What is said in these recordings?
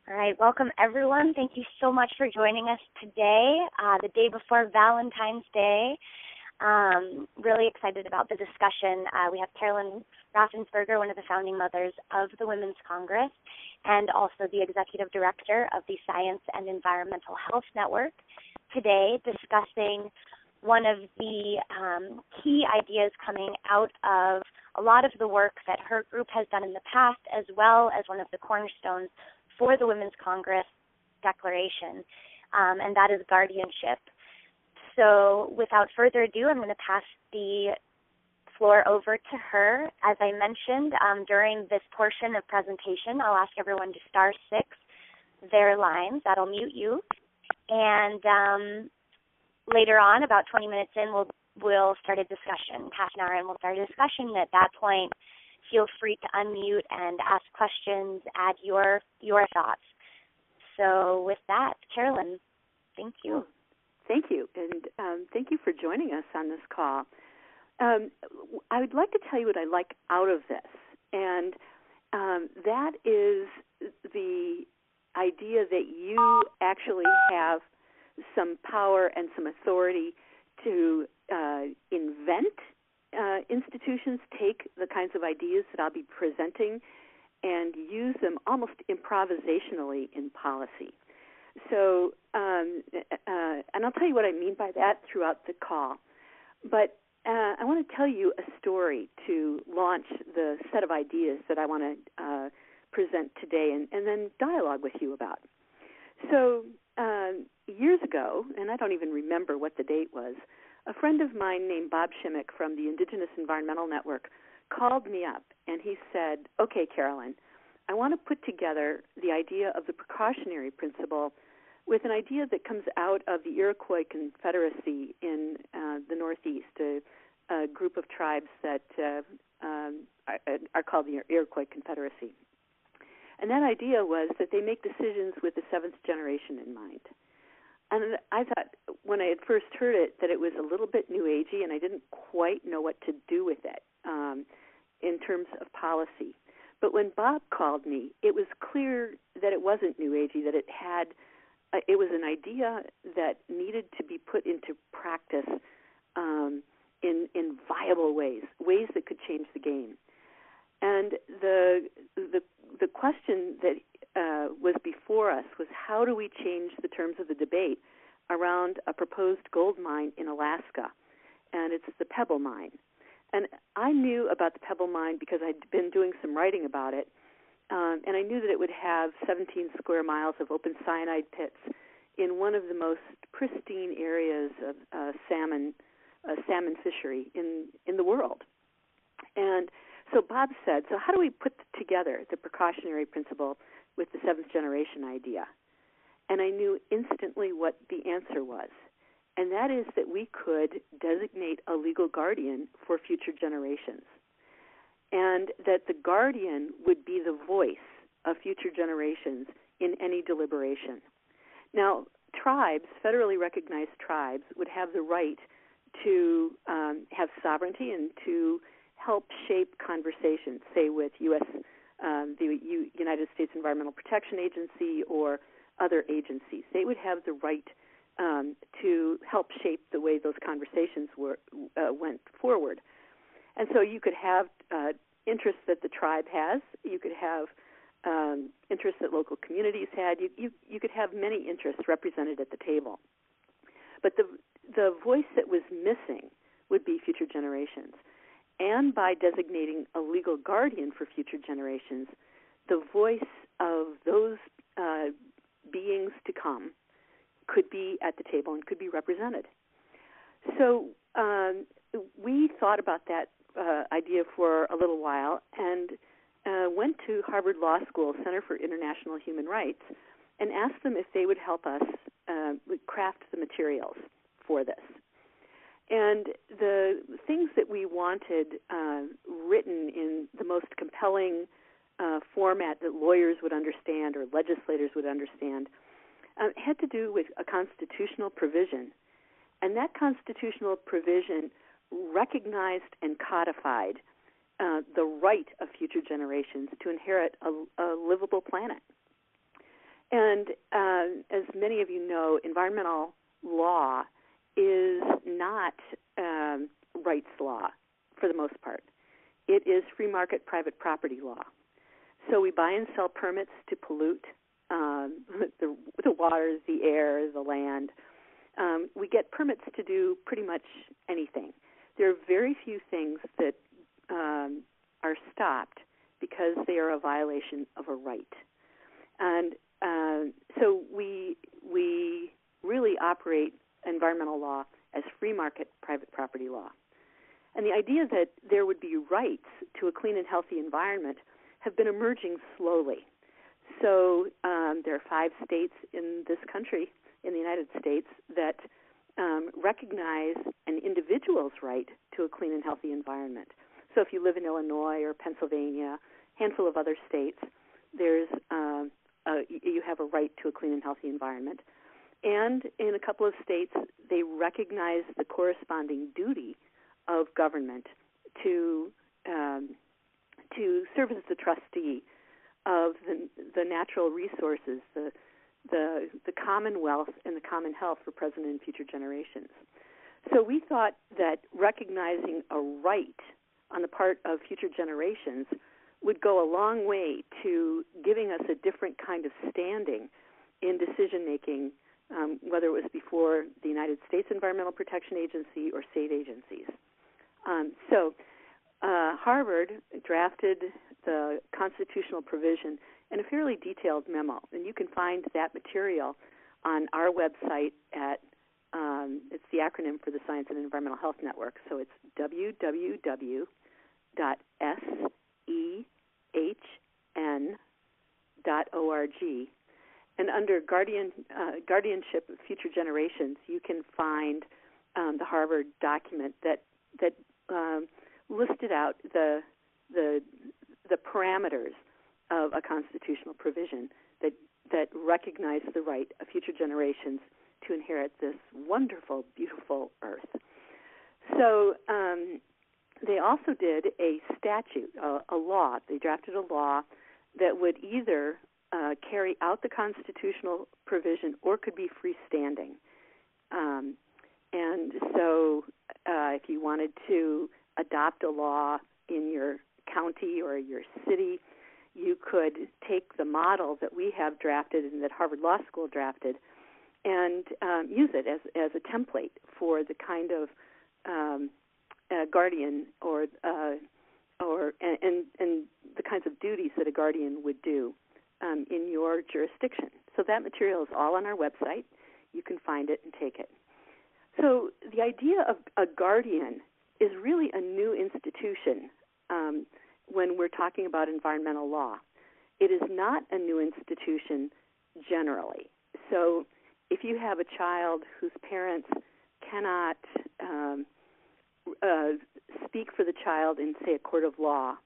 All right, welcome everyone. Thank you so much for joining us today, the day before Valentine's Day. Really excited about the discussion. We have Carolyn Raffensperger, one of the founding mothers of the Women's Congress, and also the executive director of the Science and Environmental Health Network, today discussing one of the key ideas coming out of a lot of the work that her group has done in the past, as well as one of the cornerstones for the Women's Congress Declaration, and that is guardianship. So without further ado, I'm going to pass the floor over to her. As I mentioned, during this portion of presentation, I'll ask everyone to *6 their lines. That'll mute you. And later on, about 20 minutes in, we'll start a discussion. Half an hour in, we'll start a discussion. At that point, feel free to unmute and ask questions, add your thoughts. So with that, Carolyn, thank you. Thank you, and thank you for joining us on this call. I would like to tell you what I like out of this, and that is the idea that you actually have some power and some authority to invent institutions, take the kinds of ideas that I'll be presenting and use them almost improvisationally in policy. So, and I'll tell you what I mean by that throughout the call. But I want to tell you a story to launch the set of ideas that I want to present today and then dialogue with you about. So years ago, and I don't even remember what the date was, a friend of mine named Bob Shimmick from the Indigenous Environmental Network called me up, and he said, okay, Carolyn, I want to put together the idea of the precautionary principle with an idea that comes out of the Iroquois Confederacy in the Northeast, a group of tribes that are called the Iroquois Confederacy. And that idea was that they make decisions with the seventh generation in mind. And I thought, when I had first heard it, that it was a little bit New Agey, and I didn't quite know what to do with it in terms of policy. But when Bob called me, it was clear that it wasn't New Agey, that it was an idea that needed to be put into practice in viable ways that could change the game. And the question that was before us was, how do we change the terms of the debate around a proposed gold mine in Alaska? And it's the Pebble Mine. And I knew about the Pebble Mine because I'd been doing some writing about it, and I knew that it would have 17 square miles of open cyanide pits in one of the most pristine areas of salmon fishery in the world. And so Bob said, so how do we put together the precautionary principle with the seventh generation idea? And I knew instantly what the answer was, and that is that we could designate a legal guardian for future generations, and that the guardian would be the voice of future generations in any deliberation. Now, tribes, federally recognized tribes, would have the right to have sovereignty and to help shape conversations, say with the United States Environmental Protection Agency or other agencies. They would have the right to help shape the way those conversations went forward. And so you could have interests that the tribe has. You could have interests that local communities had. You could have many interests represented at the table. But the voice that was missing would be future generations. And by designating a legal guardian for future generations, the voice of those beings to come could be at the table and could be represented. So we thought about that idea for a little while and went to Harvard Law School Center for International Human Rights and asked them if they would help us craft the materials for this. And the things that we wanted written in the most compelling format that lawyers would understand or legislators would understand had to do with a constitutional provision. And that constitutional provision recognized and codified the right of future generations to inherit a livable planet. And as many of you know, environmental law is not rights law for the most part. It is free market private property law. So we buy and sell permits to pollute the waters, the air, the land. We get permits to do pretty much anything. There are very few things that are stopped because they are a violation of a right. And so we really operate environmental law as free market private property law. And the idea that there would be rights to a clean and healthy environment have been emerging slowly. So there are 5 states in this country, in the United States, that recognize an individual's right to a clean and healthy environment. So if you live in Illinois or Pennsylvania, a handful of other states, there's you have a right to a clean and healthy environment. And in a couple of states, they recognize the corresponding duty of government to serve as the trustee of the natural resources, the commonwealth and the common health for present and future generations. So we thought that recognizing a right on the part of future generations would go a long way to giving us a different kind of standing in decision-making, whether it was before the United States Environmental Protection Agency or state agencies. So Harvard drafted the constitutional provision in a fairly detailed memo, and you can find that material on our website at, it's the acronym for the Science and Environmental Health Network, so it's www.sehn.org. And under Guardianship of Future Generations, you can find the Harvard document that listed out the parameters of a constitutional provision that recognize the right of future generations to inherit this wonderful, beautiful earth. So they also did a statute, a law. They drafted a law that would either carry out the constitutional provision or could be freestanding. And so if you wanted to adopt a law in your county or your city, you could take the model that we have drafted and that Harvard Law School drafted and use it as a template for the kind of guardian or the kinds of duties that a guardian would do in your jurisdiction. So that material is all on our website. You can find it and take it. So the idea of a guardian is really a new institution when we're talking about environmental law. It is not a new institution generally. So if you have a child whose parents cannot speak for the child in, say, a court of law,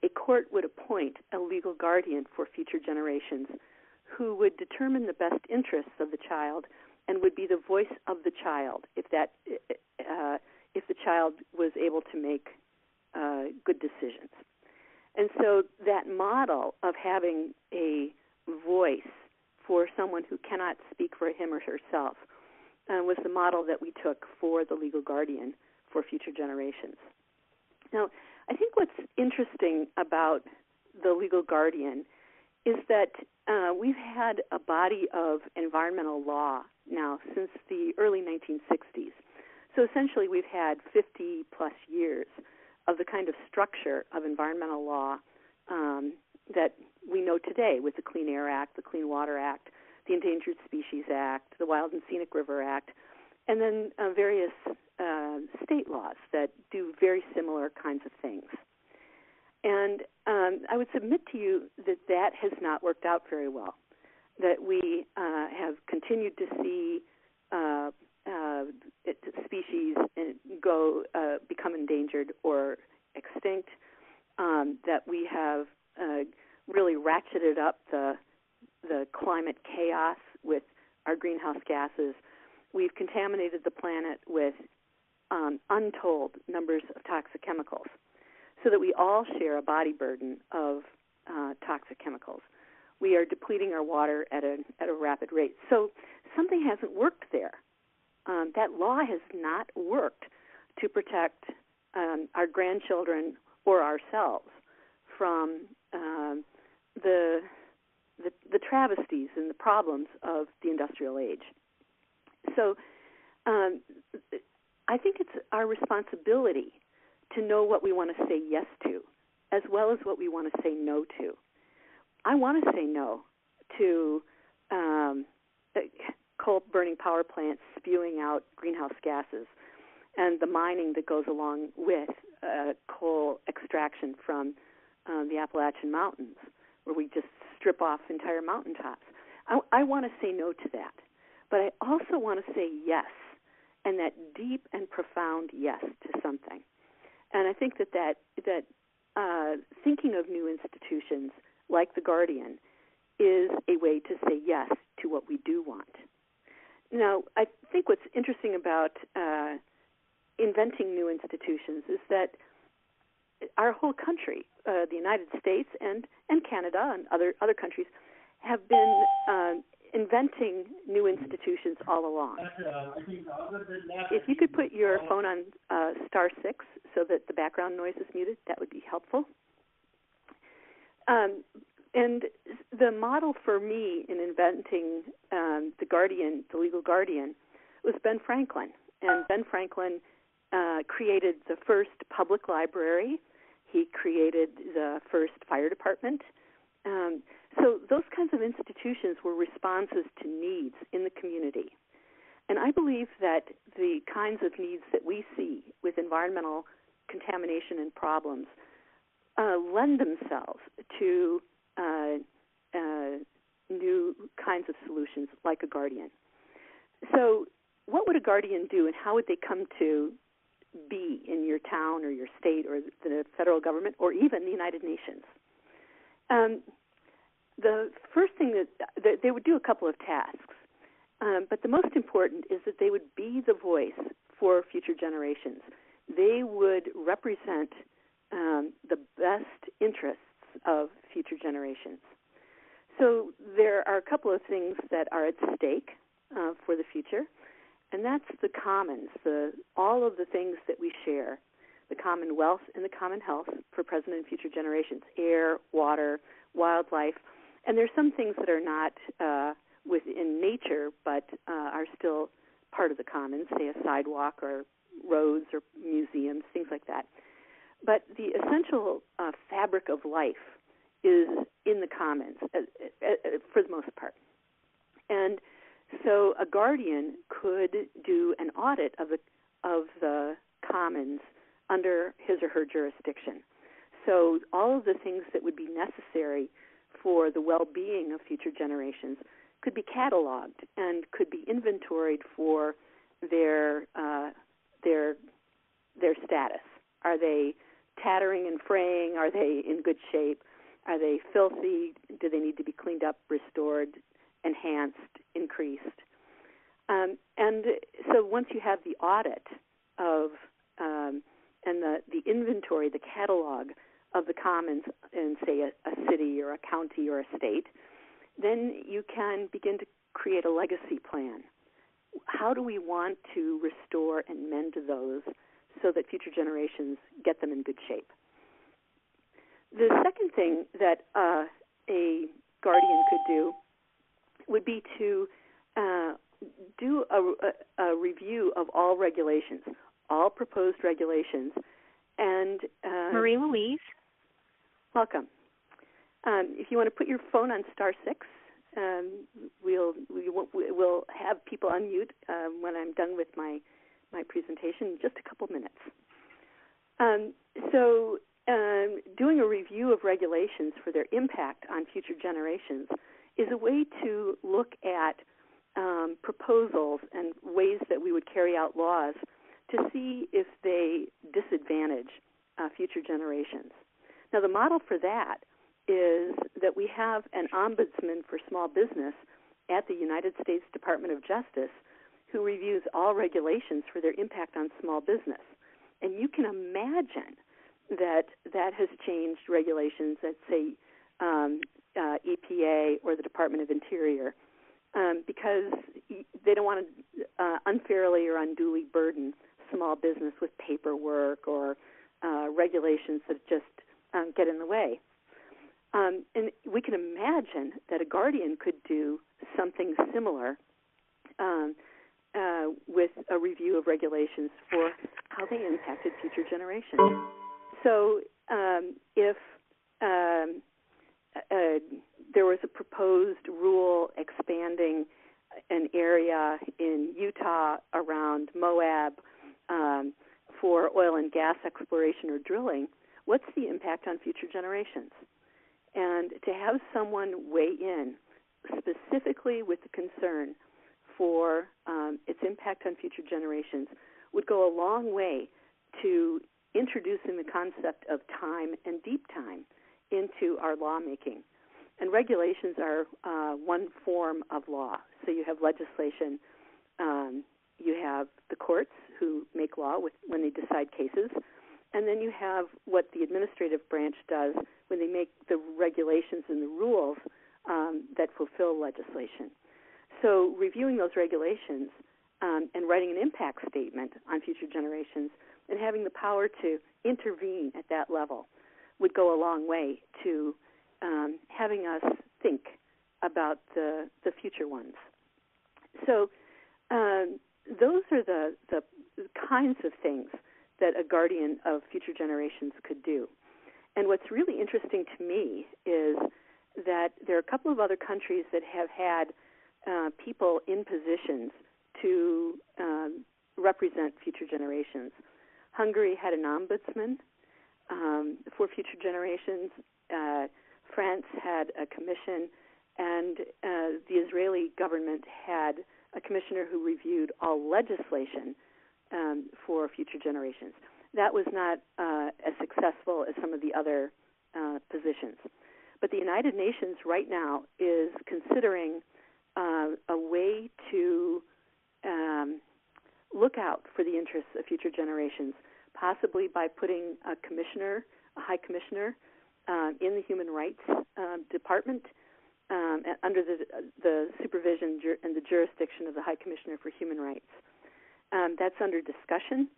a court would appoint a legal guardian for future generations who would determine the best interests of the child and would be the voice of the child if the child was able to make good decisions. And so that model of having a voice for someone who cannot speak for him or herself was the model that we took for the legal guardian for future generations. Now, I think what's interesting about the legal guardian is that we've had a body of environmental law now since the early 1960s. So essentially we've had 50-plus years of the kind of structure of environmental law that we know today with the Clean Air Act, the Clean Water Act, the Endangered Species Act, the Wild and Scenic River Act, and then various state laws that do very similar kinds of things. And I would submit to you that has not worked out very well, that we have continued to see species become endangered or extinct, that we have really ratcheted up the climate chaos with our greenhouse gases. We've contaminated the planet with untold numbers of toxic chemicals, so that we all share a body burden of toxic chemicals. we are depleting our water at a rapid rate. So something hasn't worked there. That law has not worked to protect our grandchildren or ourselves from the travesties and the problems of the industrial age. So I think it's our responsibility to know what we want to say yes to, as well as what we want to say no to. I want to say no to coal-burning power plants spewing out greenhouse gases and the mining that goes along with coal extraction from the Appalachian Mountains, where we just strip off entire mountaintops. I want to say no to that. But I also want to say yes, and that deep and profound yes to something. And I think that thinking of new institutions like the Guardian is a way to say yes to what we do want. Now, I think what's interesting about inventing new institutions is that our whole country, the United States and Canada and other countries, have been inventing new institutions all along. If you could put your phone on star 6 so that the background noise is muted, that would be helpful. And the model for me in inventing the Guardian, the legal Guardian, was Ben Franklin. And Ben Franklin created the first public library. He created the first fire department. So those kinds of institutions were responses to needs in the community. And I believe that the kinds of needs that we see with environmental contamination and problems lend themselves to new kinds of solutions like a Guardian. So what would a Guardian do, and how would they come to be in your town or your state or the federal government or even the United Nations? The first thing that they would do a couple of tasks, but the most important is that they would be the voice for future generations. They would represent the best interests of future generations. So there are a couple of things that are at stake for the future, and that's the commons, all of the things that we share, the common wealth and the common health for present and future generations, air, water, wildlife. And there's some things that are not within nature but are still part of the commons, say a sidewalk or roads or museums, things like that. But the essential fabric of life is in the commons for the most part. And so a Guardian could do an audit of the commons under his or her jurisdiction. So all of the things that would be necessary for the well-being of future generations could be cataloged and could be inventoried for their status. Are they tattering and fraying? Are they in good shape? Are they filthy? Do they need to be cleaned up, restored, enhanced, increased? And so once you have the audit of and the inventory, the catalog of the commons in, say, a city or a county or a state, then you can begin to create a legacy plan. How do we want to restore and mend those so that future generations get them in good shape? The second thing that a Guardian could do would be to do a review of all regulations, all proposed regulations, and Marie Louise. Welcome. If you want to put your phone on star 6, we'll have people unmute when I'm done with my presentation in just a couple minutes. So doing a review of regulations for their impact on future generations is a way to look at proposals and ways that we would carry out laws to see if they disadvantage future generations. Now, the model for that is that we have an ombudsman for small business at the United States Department of Justice who reviews all regulations for their impact on small business. And you can imagine that has changed regulations that, say, EPA or the Department of Interior, because they don't want to unfairly or unduly burden small business with paperwork or regulations that just get in the way. And we can imagine that a guardian could do something similar with a review of regulations for how they impacted future generations. So if there was a proposed rule expanding an area in Utah around Moab for oil and gas exploration or drilling, what's the impact on future generations? And to have someone weigh in specifically with the concern for its impact on future generations would go a long way to introducing the concept of time and deep time into our lawmaking. And regulations are one form of law. So you have legislation, you have the courts who make law when they decide cases, and then you have what the administrative branch does when they make the regulations and the rules that fulfill legislation. So reviewing those regulations and writing an impact statement on future generations and having the power to intervene at that level would go a long way to having us think about the future ones. So those are the kinds of things that a guardian of future generations could do. And what's really interesting to me is that there are a couple of other countries that have had people in positions to represent future generations. Hungary had an ombudsman for future generations. France had a commission, and the Israeli government had a commissioner who reviewed all legislation for future generations. That was not as successful as some of the other positions. But the United Nations right now is considering a way to look out for the interests of future generations, possibly by putting a commissioner, a high commissioner, in the Human Rights Department under the supervision and the jurisdiction of the High Commissioner for Human Rights. That's under discussion,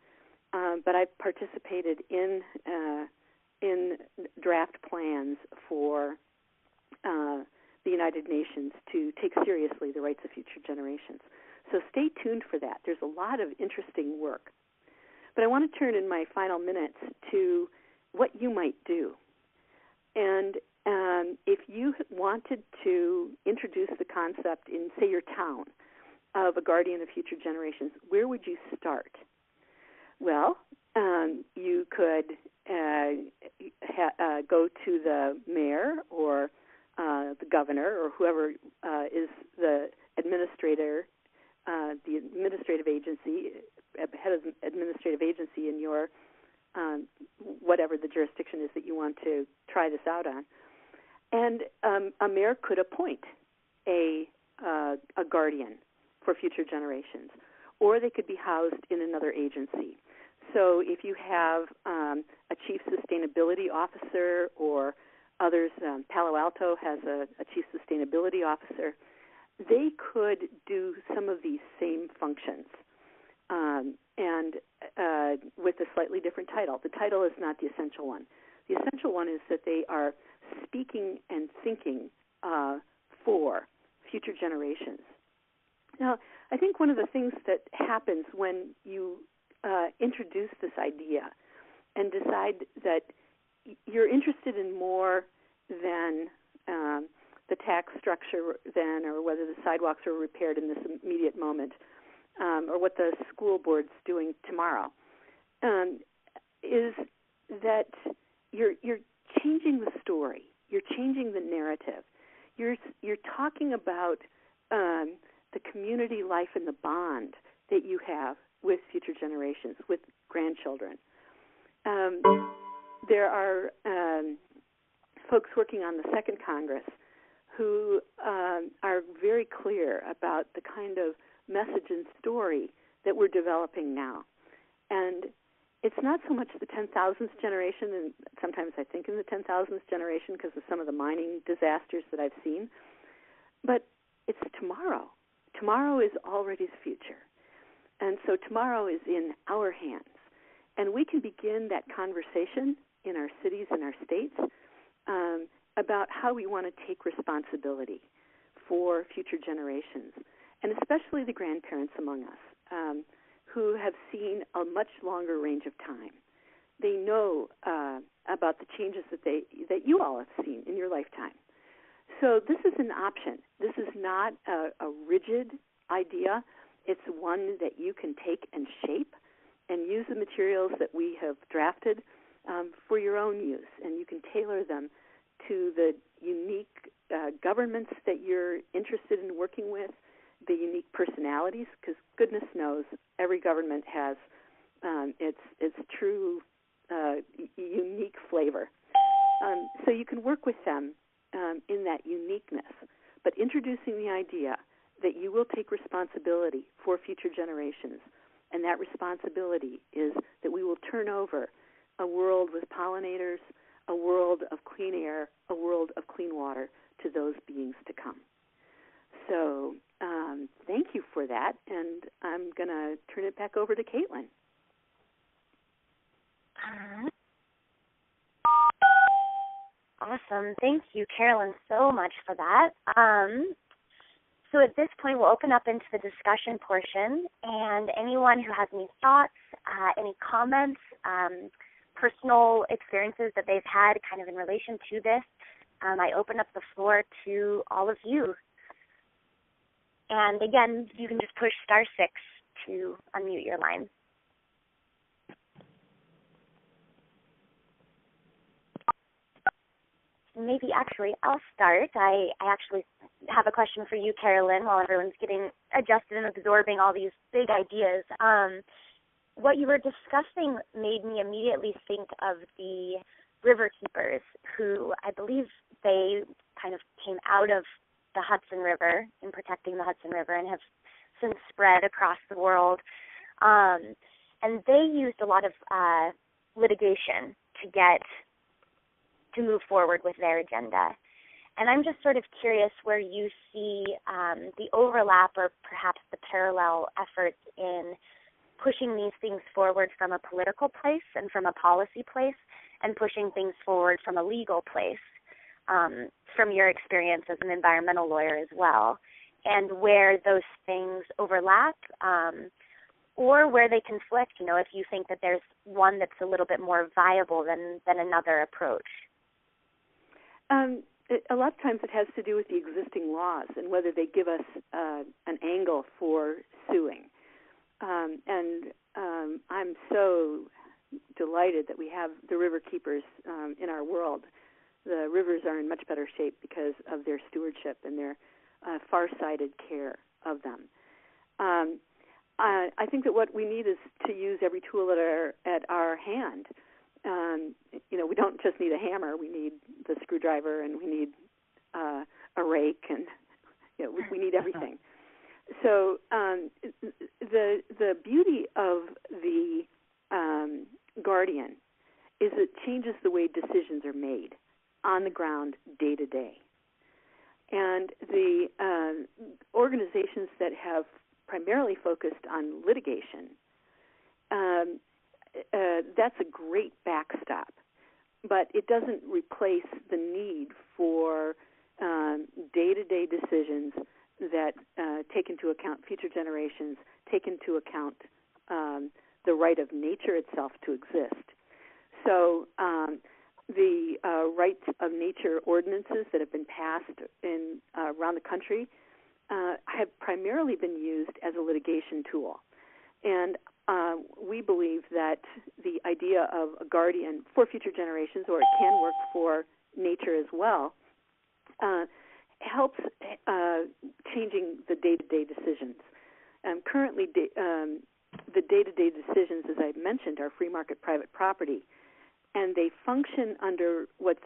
but I participated in draft plans for the United Nations to take seriously the rights of future generations. So stay tuned for that. There's a lot of interesting work. But I want to turn in my final minutes to what you might do. And if you wanted to introduce the concept in, say, your town of a guardian of future generations, where would you start? Well, you could go to the mayor or the governor or whoever is the administrator, the administrative agency, head of administrative agency in your whatever the jurisdiction is that you want to try this out on. And a mayor could appoint a guardian for future generations, or they could be housed in another agency. So if you have a chief sustainability officer or others, Palo Alto has a chief sustainability officer, they could do some of these same functions and with a slightly different title. The title is not the essential one. The essential one is that they are speaking and thinking for future generations. Now, I think one of the things that happens when you introduce this idea and decide that you're interested in more than the tax structure then, or whether the sidewalks are repaired in this immediate moment, or what the school board's doing tomorrow, is that you're changing the story. You're changing the narrative. You're talking about the community life and the bond that you have with future generations, with grandchildren. There are folks working on the Second Congress who are very clear about the kind of message and story that we're developing now. And it's not so much the 10,000th generation, and sometimes I think in the 10,000th generation because of some of the mining disasters that I've seen, but it's tomorrow. Tomorrow is already the future. And so tomorrow is in our hands. And we can begin that conversation in our cities and our states about how we want to take responsibility for future generations, and especially the grandparents among us who have seen a much longer range of time. They know about the changes that you all have seen in your lifetime. So this is an option. This is not a rigid idea. It's one that you can take and shape and use the materials that we have drafted for your own use, and you can tailor them to the unique governments that you're interested in working with, the unique personalities, because goodness knows every government has its true unique flavor. So you can work with them in that uniqueness, but introducing the idea that you will take responsibility for future generations, and that responsibility is that we will turn over a world with pollinators, a world of clean air, a world of clean water to those beings to come. So thank you for that, and I'm going to turn it back over to Caitlin. Awesome. Thank you, Carolyn, so much for that. So at this point, we'll open up into the discussion portion, and anyone who has any thoughts, any comments, personal experiences that they've had kind of in relation to this, I open up the floor to all of you. And again, you can just push *6 to unmute your line. Maybe actually I'll start. I actually have a question for you, Carolyn, while everyone's getting adjusted and absorbing all these big ideas. What you were discussing made me immediately think of the river keepers, who I believe they kind of came out of the Hudson River in protecting the Hudson River and have since spread across the world. And they used a lot of litigation to move forward with their agenda. And I'm just sort of curious where you see the overlap or perhaps the parallel efforts in pushing these things forward from a political place and from a policy place, and pushing things forward from a legal place, from your experience as an environmental lawyer as well, and where those things overlap or where they conflict, if you think that there's one that's a little bit more viable than another approach. A lot of times it has to do with the existing laws and whether they give us an angle for suing. And I'm so delighted that we have the river keepers in our world. The rivers are in much better shape because of their stewardship and their far-sighted care of them. I think that what we need is to use every tool at our hand. We don't just need a hammer. We need the screwdriver, and we need a rake, and we need everything. So the beauty of the Guardian is it changes the way decisions are made on the ground day to day. And the organizations that have primarily focused on litigation, that's a great backstop, but it doesn't replace the need for day-to-day decisions that take into account future generations, take into account the right of nature itself to exist. So the rights of nature ordinances that have been passed around the country have primarily been used as a litigation tool. And we believe that the idea of a guardian for future generations, or it can work for nature as well, helps changing the day-to-day decisions. Currently, the day-to-day decisions, as I mentioned, are free market private property, and they function under what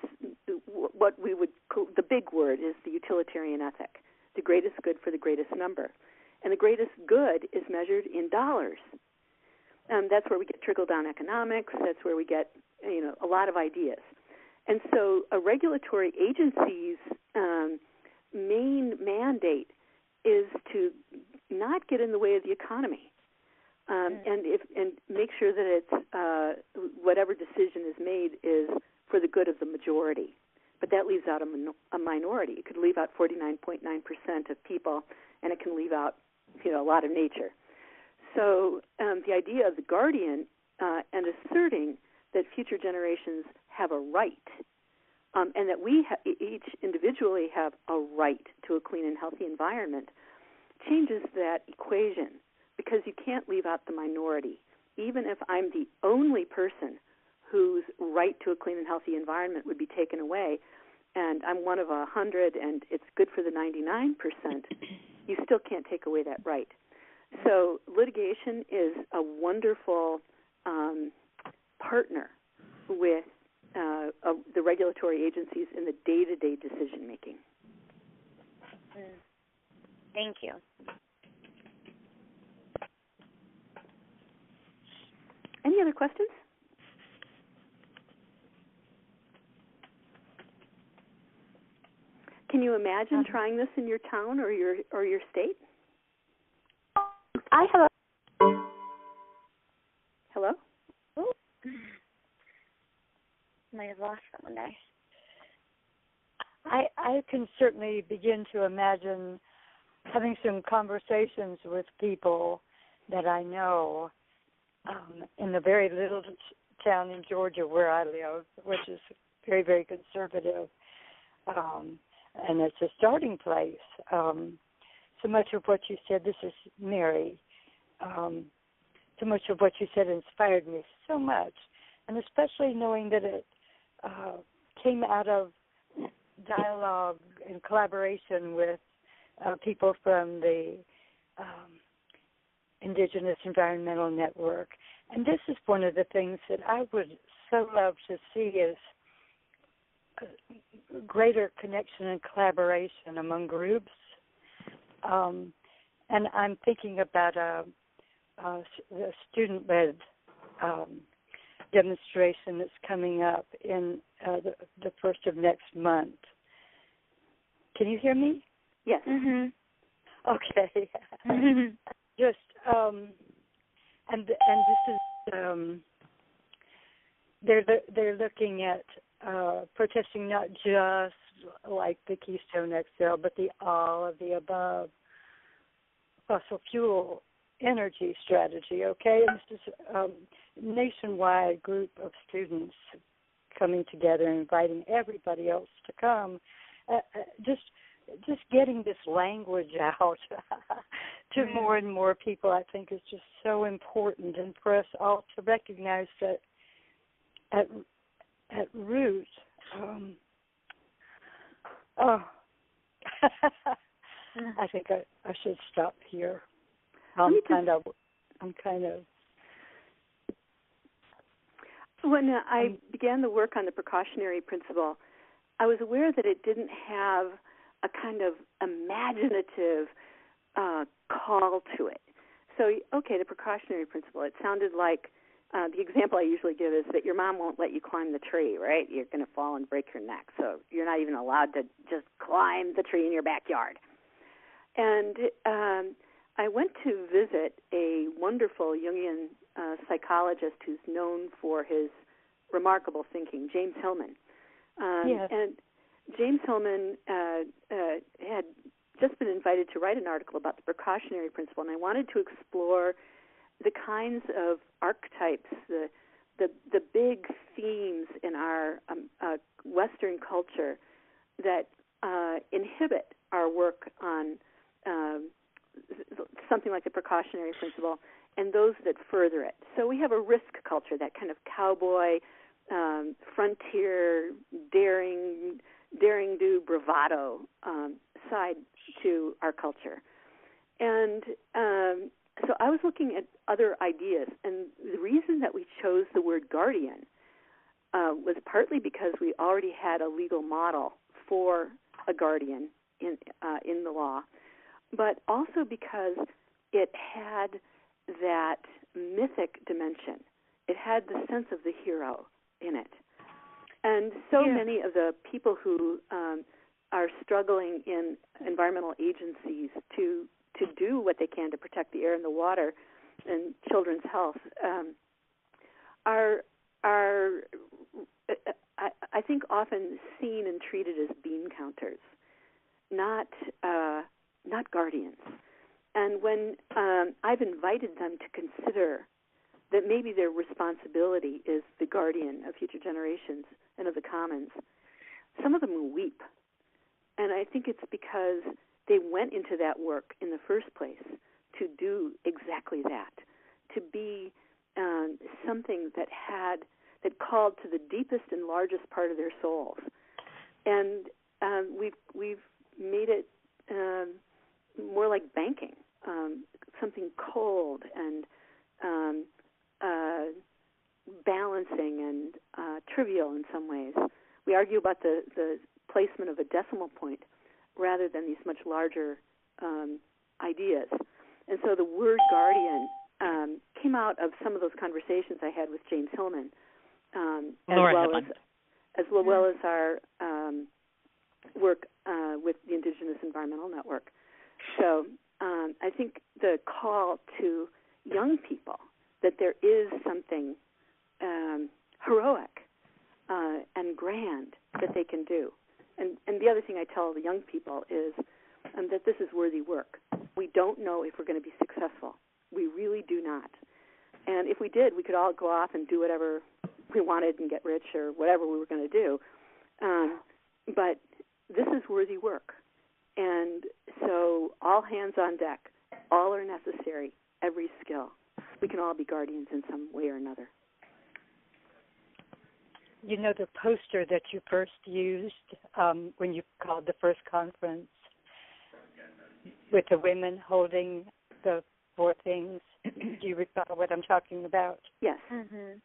we would call, the big word is the utilitarian ethic, the greatest good for the greatest number. And the greatest good is measured in dollars. That's where we get trickle-down economics. That's where we get, a lot of ideas. And so a regulatory agency's main mandate is to not get in the way of the economy, and make sure that it's whatever decision is made is for the good of the majority. But that leaves out a minority. It could leave out 49.9% of people, and it can leave out, a lot of nature. So the idea of the guardian and asserting that future generations have a right, and that we each individually have a right to a clean and healthy environment, changes that equation, because you can't leave out the minority. Even if I'm the only person whose right to a clean and healthy environment would be taken away, and I'm one of 100 and it's good for the 99%, you still can't take away that right. So litigation is a wonderful partner with the regulatory agencies in the day-to-day decision-making. Thank you. Any other questions? Can you imagine trying this in your town or your state? I have a... Hello? Oh. Might have lost someone there. I can certainly begin to imagine having some conversations with people that I know in the very little town in Georgia where I live, which is very, very conservative. And it's a starting place. So much of what you said, this is Mary, so much of what you said inspired me so much, and especially knowing that it came out of dialogue and collaboration with people from the Indigenous Environmental Network. And this is one of the things that I would so love to see is greater connection and collaboration among groups. And I'm thinking about a student-led demonstration that's coming up in the first of next month. Can you hear me? Yes. Mm-hmm. Okay. Just and this is they're looking at protesting not just like the Keystone XL, but all of the above fossil fuel energy strategy, okay? And this is a nationwide group of students coming together and inviting everybody else to come. Just getting this language out to more and more people, I think, is just so important, and for us all to recognize that at root, I think I should stop here. I'm kind of. When I began the work on the precautionary principle, I was aware that it didn't have a kind of imaginative call to it. So, okay, the precautionary principle, it sounded like the example I usually give is that your mom won't let you climb the tree, right? You're going to fall and break your neck. So you're not even allowed to just climb the tree in your backyard. And I went to visit a wonderful Jungian psychologist who's known for his remarkable thinking, James Hillman. Yes. And James Hillman had just been invited to write an article about the precautionary principle, and I wanted to explore the kinds of archetypes, the big themes in our Western culture that inhibit our work on something like the precautionary principle, and those that further it. So we have a risk culture, that kind of cowboy, frontier, daring-do, bravado side to our culture. And so I was looking at other ideas, and the reason that we chose the word guardian was partly because we already had a legal model for a guardian in the law, but also because it had that mythic dimension. It had the sense of the hero in it. And so many of the people who are struggling in environmental agencies to do what they can to protect the air and the water and children's health are I think often seen and treated as bean counters, not guardians. And when I've invited them to consider that maybe their responsibility is the guardian of future generations and of the commons, some of them will weep. And I think it's because they went into that work in the first place to do exactly that, to be something that called to the deepest and largest part of their souls. And we've made it more like banking, something cold and balancing and trivial in some ways. We argue about the placement of a decimal point rather than these much larger ideas. And so the word guardian came out of some of those conversations I had with James Hillman, as well as our work with the Indigenous Environmental Network. So I think the call to young people that there is something heroic and grand that they can do. And the other thing I tell the young people is that this is worthy work. We don't know if we're going to be successful. We really do not. And if we did, we could all go off and do whatever we wanted and get rich or whatever we were going to do. But this is worthy work. And so all hands on deck, all are necessary, every skill. We can all be guardians in some way or another. You know, the poster that you first used when you called the first conference with the women holding the 4 things, do you recall what I'm talking about? Yes. Mm-hmm.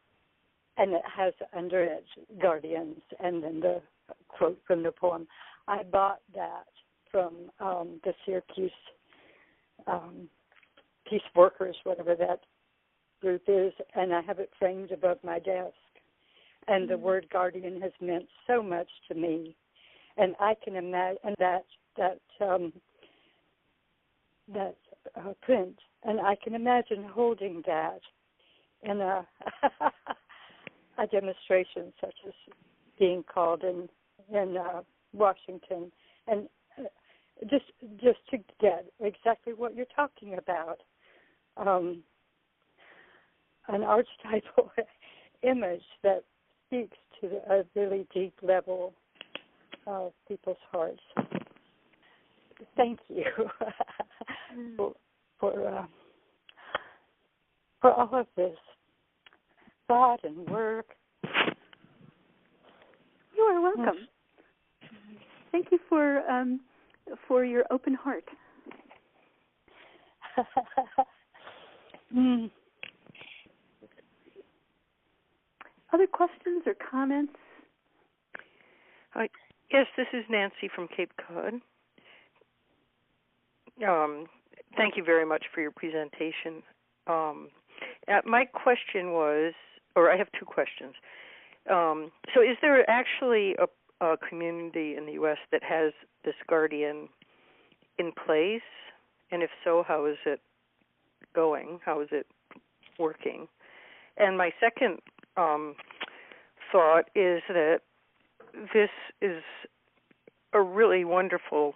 And it has under it guardians and then the quote from the poem. I bought that from the Syracuse Peace Workers, whatever that group is, and I have it framed above my desk. And the word guardian has meant so much to me, and I can imagine that print, and I can imagine holding that in a a demonstration such as being called in Washington, and just to get exactly what you're talking about, an archetypal image that speaks to a really deep level of people's hearts. Thank you for all of this thought and work. You are welcome. Thank you for your open heart. Other questions or comments? Yes, this is Nancy from Cape Cod. Thank you very much for your presentation. My question was, or I have 2 questions. So is there actually a community in the U.S. that has this guardian in place? And if so, how is it going? How is it working? And my second thought is that this is a really wonderful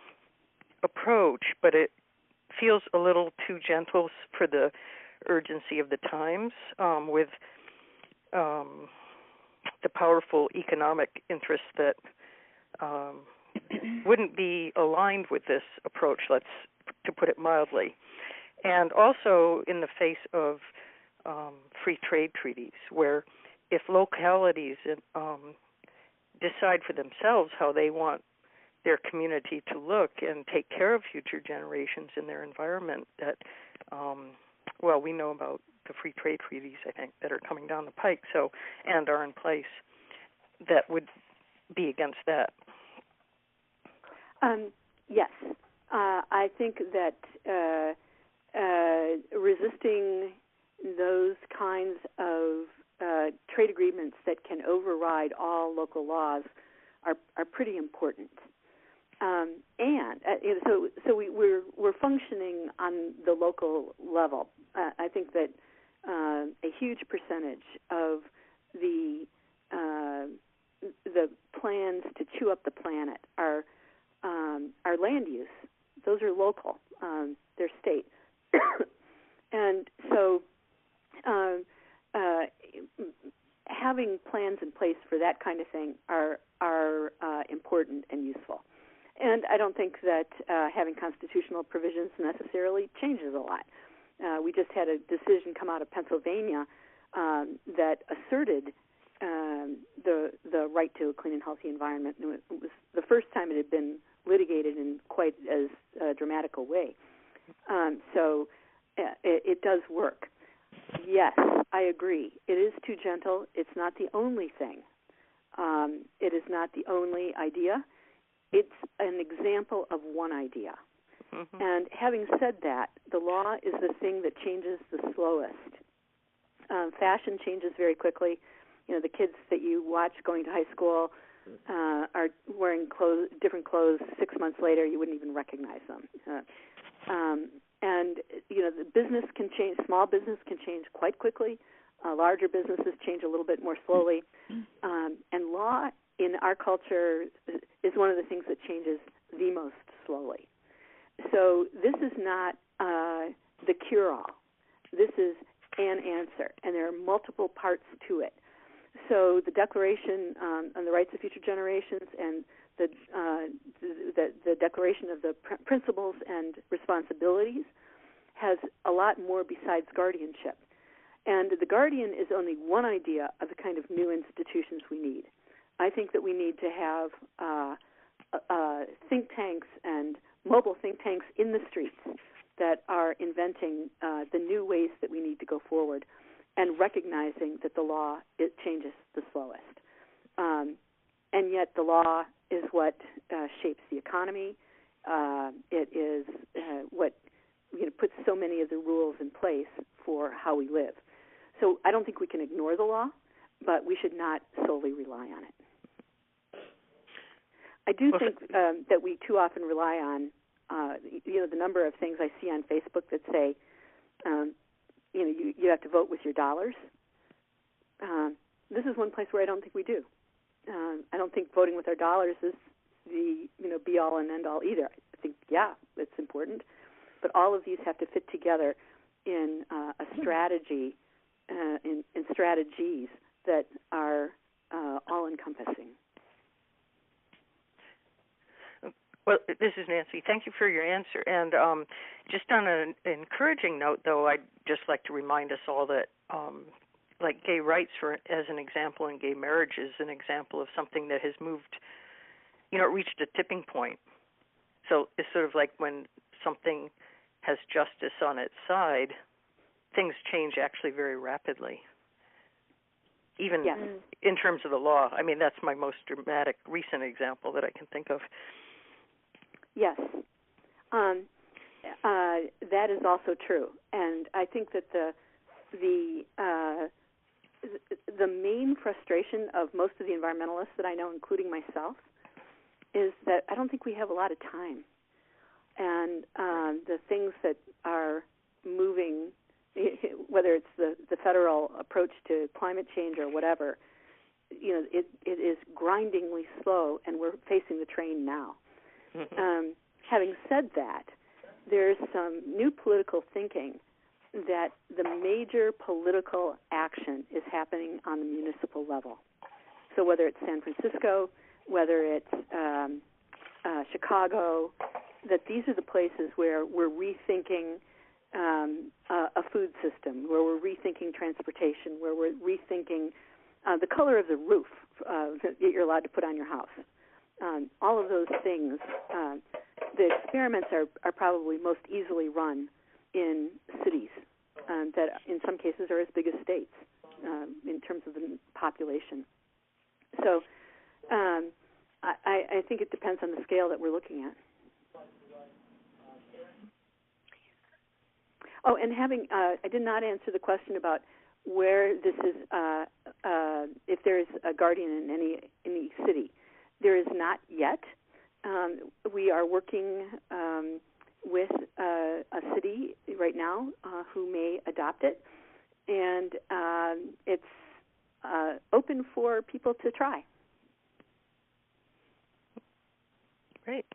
approach, but it feels a little too gentle for the urgency of the times, with the powerful economic interests that wouldn't be aligned with this approach, to put it mildly. And also in the face of free trade treaties, where if localities decide for themselves how they want their community to look and take care of future generations in their environment, that, we know about the free trade treaties, I think, that are coming down the pike, and are in place, that would be against that. Yes. I think that resisting those kinds of trade agreements that can override all local laws are pretty important. We're functioning on the local level. I think that a huge percentage of the plans to chew up the planet are land use. Those are local. They're state. And so having plans in place for that kind of thing are important and useful. And I don't think that having constitutional provisions necessarily changes a lot. We just had a decision come out of Pennsylvania that asserted the right to a clean and healthy environment. And it was the first time it had been litigated in quite as dramatic a way. So it does work. Yes, I agree. It is too gentle. It's not the only thing. It is not the only idea. It's an example of one idea. Mm-hmm. And having said that, the law is the thing that changes the slowest. Fashion changes very quickly. You know, the kids that you watch going to high school are wearing different clothes 6 months later. You wouldn't even recognize them. And, you know, the business can change. Small business can change quite quickly. Larger businesses change a little bit more slowly. And law in our culture is one of the things that changes the most slowly. So this is not the cure-all. This is an answer, and there are multiple parts to it. So the Declaration on the Rights of Future Generations and the Declaration of the Principles and Responsibilities has a lot more besides guardianship. And the Guardian is only one idea of the kind of new institutions we need. I think that we need to have think tanks and mobile think tanks in the streets that are inventing the new ways that we need to go forward and recognizing that the law, it changes the slowest. And yet the law is what shapes the economy. It is what puts so many of the rules in place for how we live. So I don't think we can ignore the law, but we should not solely rely on it. I do think that we too often rely on, the number of things I see on Facebook that say, you have to vote with your dollars. This is one place where I don't think we do. I don't think voting with our dollars is the be-all and end-all either. I think, it's important, but all of these have to fit together in a strategy, in strategies that are all-encompassing. Well, this is Nancy. Thank you for your answer. And just on an encouraging note, though, I'd just like to remind us all that, like gay rights, as an example, and gay marriage is an example of something that has moved, it reached a tipping point. So it's sort of like when something has justice on its side, things change actually very rapidly, even in terms of the law. I mean, that's my most dramatic recent example that I can think of. Yes, that is also true, and I think that the main frustration of most of the environmentalists that I know, including myself, is that I don't think we have a lot of time, and the things that are moving, whether it's the federal approach to climate change or whatever, it is grindingly slow, and we're facing the train now. Mm-hmm. Having said that, there's some new political thinking that the major political action is happening on the municipal level. So whether it's San Francisco, whether it's Chicago, that these are the places where we're rethinking a food system, where we're rethinking transportation, where we're rethinking the color of the roof that you're allowed to put on your house. All of those things, the experiments are probably most easily run in cities that in some cases are as big as states in terms of the population. So I think it depends on the scale that we're looking at. Oh, and having I did not answer the question about where this is, if there is a guardian in any city. There is not yet. We are working with a city right now who may adopt it, and it's open for people to try. Great.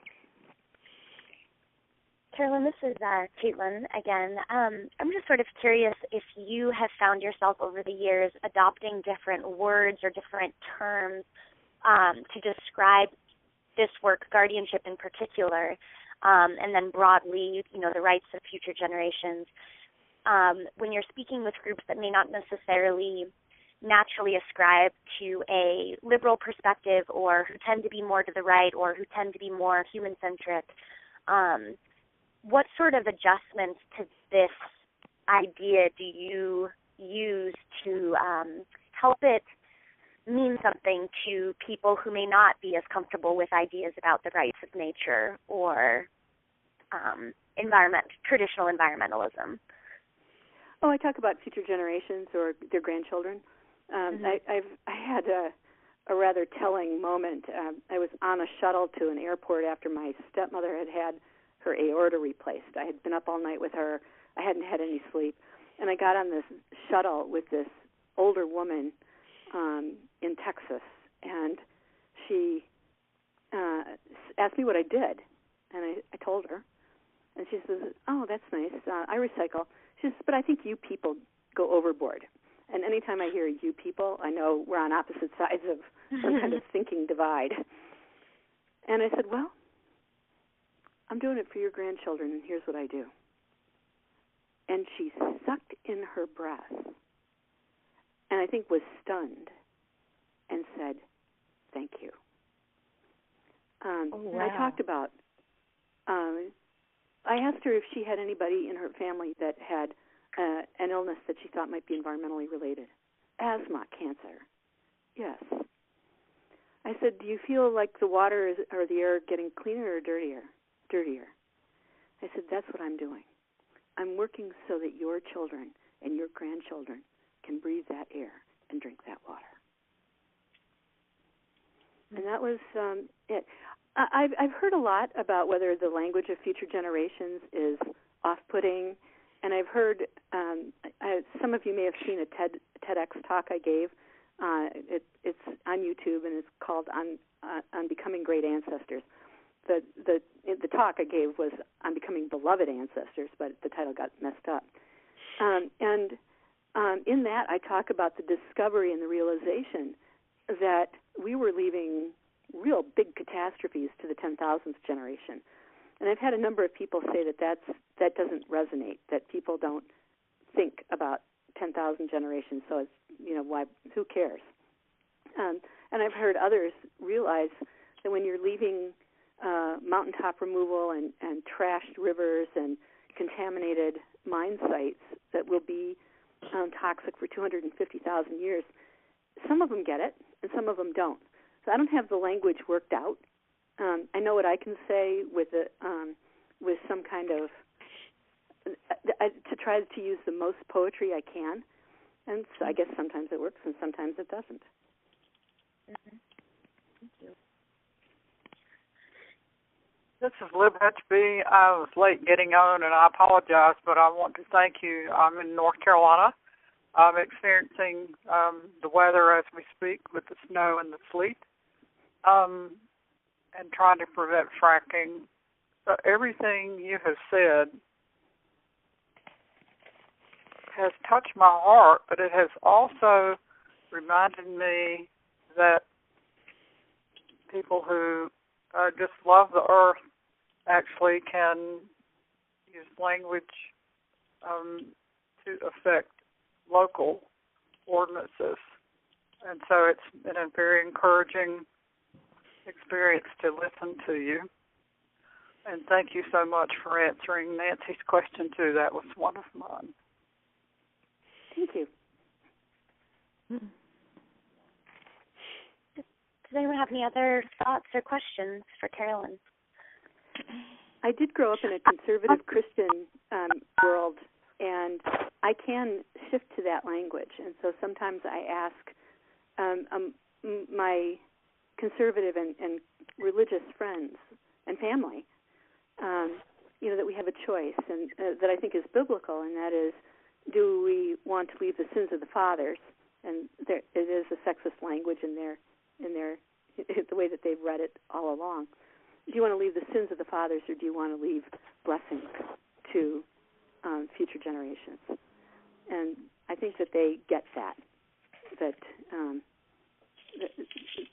Carolyn, this is Caitlin again. I'm just sort of curious if you have found yourself over the years adopting different words or different terms to describe this work, guardianship in particular, and then broadly, the rights of future generations. When you're speaking with groups that may not necessarily naturally ascribe to a liberal perspective, or who tend to be more to the right, or who tend to be more human-centric, what sort of adjustments to this idea do you use to help it mean something to people who may not be as comfortable with ideas about the rights of nature or traditional environmentalism? Oh, I talk about future generations or their grandchildren. I had a rather telling moment. I was on a shuttle to an airport after my stepmother had her aorta replaced. I had been up all night with her. I hadn't had any sleep. And I got on this shuttle with this older woman in Texas, and she asked me what I did. And I told her. And she says, "Oh, that's nice. I recycle." She says, "But I think you people go overboard." And anytime I hear you people, I know we're on opposite sides of some kind of thinking divide. And I said, "Well, I'm doing it for your grandchildren, and here's what I do." And she sucked in her breath, and I think was stunned, and said, "Thank you." Oh, wow. And I talked about, I asked her if she had anybody in her family that had an illness that she thought might be environmentally related. Asthma, cancer. Yes. I said, "Do you feel like the water or the air getting cleaner or dirtier? Dirtier." I said, "That's what I'm doing. I'm working so that your children and your grandchildren can breathe that air and drink that water." And that was it. I've heard a lot about whether the language of future generations is off-putting, and I've heard some of you may have seen a TEDx talk I gave. It's on YouTube, and it's called "On Becoming Great Ancestors." The talk I gave was on becoming beloved ancestors, but the title got messed up. And in that, I talk about the discovery and the realization that we were leaving real big catastrophes to the 10,000th generation. And I've had a number of people say that doesn't resonate, that people don't think about 10,000 generations, so it's, why? Who cares? And I've heard others realize that when you're leaving mountaintop removal and trashed rivers and contaminated mine sites that will be toxic for 250,000 years, some of them get it and some of them don't. So I don't have the language worked out. I know what I can say with some kind of to try to use the most poetry I can, and so I guess sometimes it works and sometimes it doesn't. Mm-hmm. Thank you. This is Lib HB. I was late getting on, and I apologize, but I want to thank you. I'm in North Carolina. I'm experiencing the weather as we speak with the snow and the sleet, and trying to prevent fracking. So everything you have said has touched my heart, but it has also reminded me that people who just love the earth actually can use language to affect local ordinances. And so it's been a very encouraging experience to listen to you. And thank you so much for answering Nancy's question, too. That was one of mine. Thank you. Does anyone have any other thoughts or questions for Carolyn? I did grow up in a conservative Christian world, and I can shift to that language. And so sometimes I ask my conservative and religious friends and family, that we have a choice, and that I think is biblical, and that is, do we want to leave the sins of the fathers? And it is a sexist language in their the way that they've read it all along. Do you want to leave the sins of the fathers, or do you want to leave blessings to future generations? And I think that they get that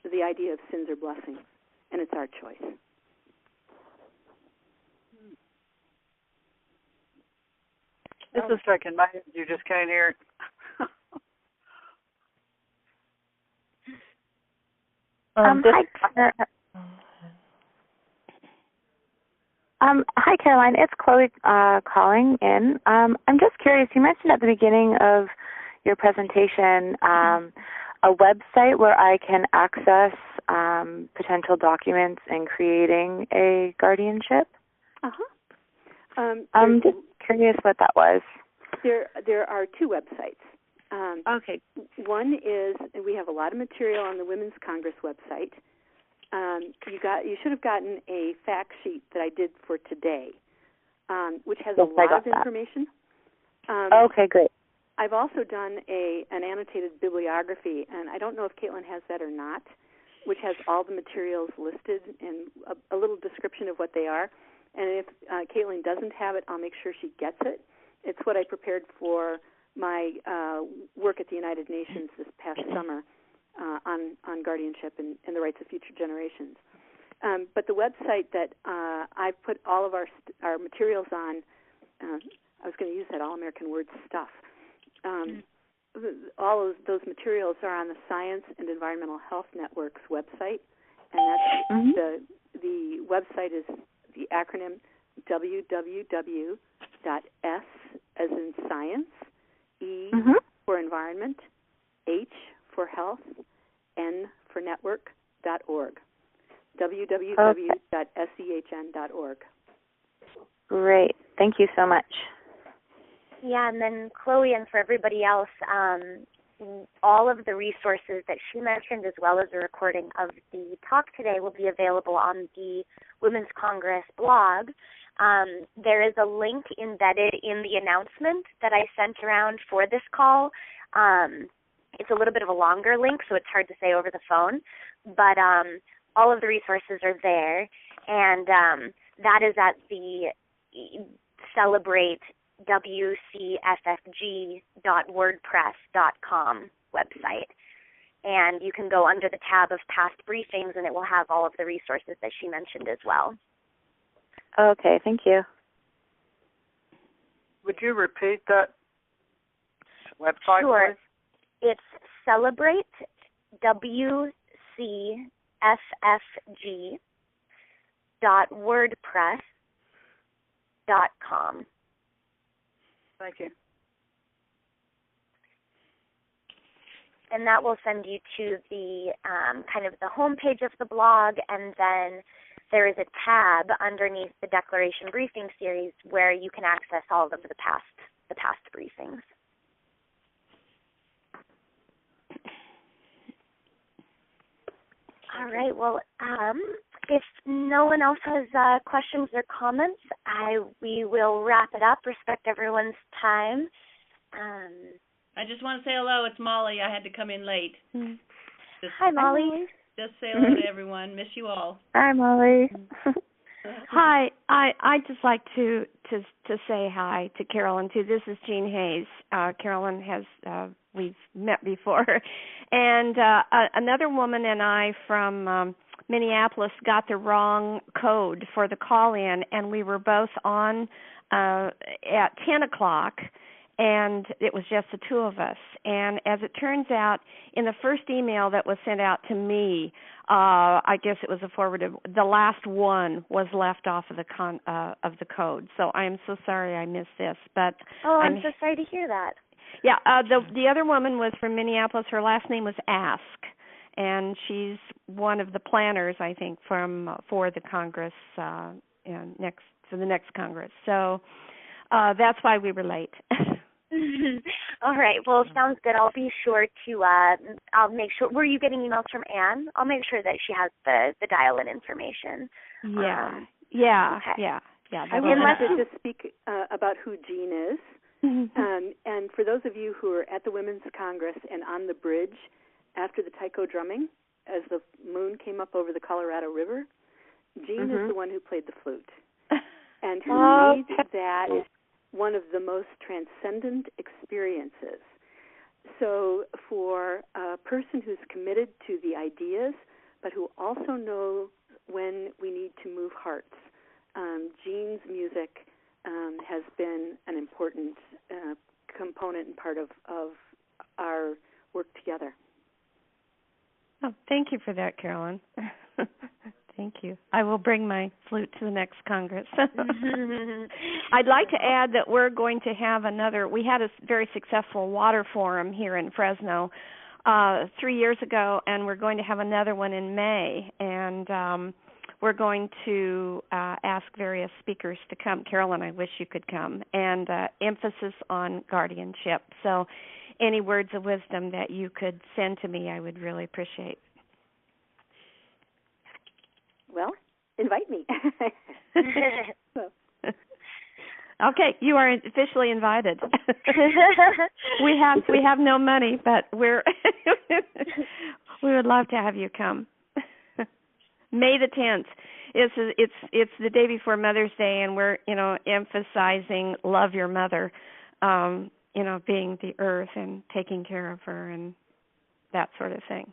the idea of sins or blessings, and it's our choice. This is shaking my head. You just can't hear it. Hi, Caroline. It's Chloe calling in. I'm just curious. You mentioned at the beginning of your presentation a website where I can access potential documents in creating a guardianship. I'm just curious what that was. There are two websites. Okay. One is, and we have a lot of material on the Women's Congress website. You should have gotten a fact sheet that I did for today, which has a lot of information. Okay, great. I've also done an annotated bibliography, and I don't know if Caitlin has that or not, which has all the materials listed and a little description of what they are. And if Caitlin doesn't have it, I'll make sure she gets it. It's what I prepared for my work at the United Nations this past summer on guardianship and the rights of future generations. But the website that I've put all of our materials on, I was going to use that all-American word stuff. All of those materials are on the Science and Environmental Health Network's website, and that's the website is the acronym www.S as in science, E for environment, H for health, N for network.org. www.sehn.org. Great. Thank you so much. Yeah, and then Chloe, and for everybody else, all of the resources that she mentioned, as well as a recording of the talk today, will be available on the Women's Congress blog. There is a link embedded in the announcement that I sent around for this call. It's a little bit of a longer link, so it's hard to say over the phone, but all of the resources are there, and that is at the Celebrate WCFFG.wordpress.com website. And you can go under the tab of past briefings, and it will have all of the resources that she mentioned as well. Okay, thank you. Would you repeat that website, Sure. please? It's Celebrate WCFFG.wordpress.com. Thank you. And that will send you to the kind of the homepage of the blog, and then there is a tab underneath the Declaration Briefing Series where you can access all of the past briefings. All right. Well, if no one else has questions or comments, we will wrap it up. Respect everyone's time. I just want to say hello. It's Molly. I had to come in late. Hi, Molly. Just say hello to everyone. Miss you all. Hi, Molly. Hi. I'd just like to say hi to Carolyn too. This is Jean Hayes. Carolyn has we've met before, and another woman and I from Minneapolis got the wrong code for the call-in, and we were both on at 10 o'clock. And it was just the two of us. And as it turns out, in the first email that was sent out to me, I guess it was a forwarded. The last one was left off of the code. So I am so sorry I missed this. But I'm so sorry to hear that. Yeah, the other woman was from Minneapolis. Her last name was Ask, and she's one of the planners, I think, for the Congress the next Congress. So that's why we were late. All right. Well, sounds good. I'll be sure to. I'll make sure. Were you getting emails from Anne? I'll make sure that she has the dial-in information. Yeah. Okay. Yeah. I wanted to just speak about who Jean is. And for those of you who are at the Women's Congress and on the bridge after the taiko drumming, as the moon came up over the Colorado River, Jean is the one who played the flute. And who made that one of the most transcendent experiences. So for a person who's committed to the ideas, but who also knows when we need to move hearts, Jean's music has been an important component and part of our work together. Oh, thank you for that, Carolyn. Thank you. I will bring my flute to the next Congress. I'd like to add that we're going to have we had a very successful water forum here in Fresno 3 years ago, and we're going to have another one in May. And we're going to ask various speakers to come. Carolyn, I wish you could come. And emphasis on guardianship. So any words of wisdom that you could send to me, I would really appreciate. Well, invite me. Okay, you are officially invited. we have no money, but we would love to have you come. May the 10th. It's the day before Mother's Day, and we're emphasizing love your mother. Being the earth and taking care of her and that sort of thing.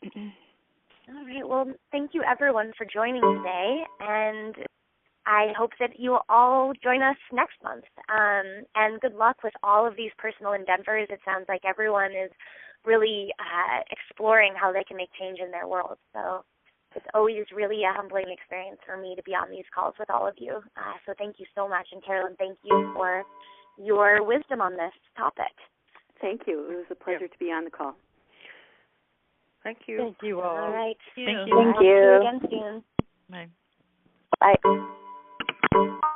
All right. Well, thank you, everyone, for joining today, and I hope that you will all join us next month. And good luck with all of these personal endeavors. It sounds like everyone is really exploring how they can make change in their world. So it's always really a humbling experience for me to be on these calls with all of you. So thank you so much. And Carolyn, thank you for your wisdom on this topic. Thank you. It was a pleasure to be on the call. Thank you. Thank you all. All right. Thank you. Thank you. See you again soon. Bye. Bye.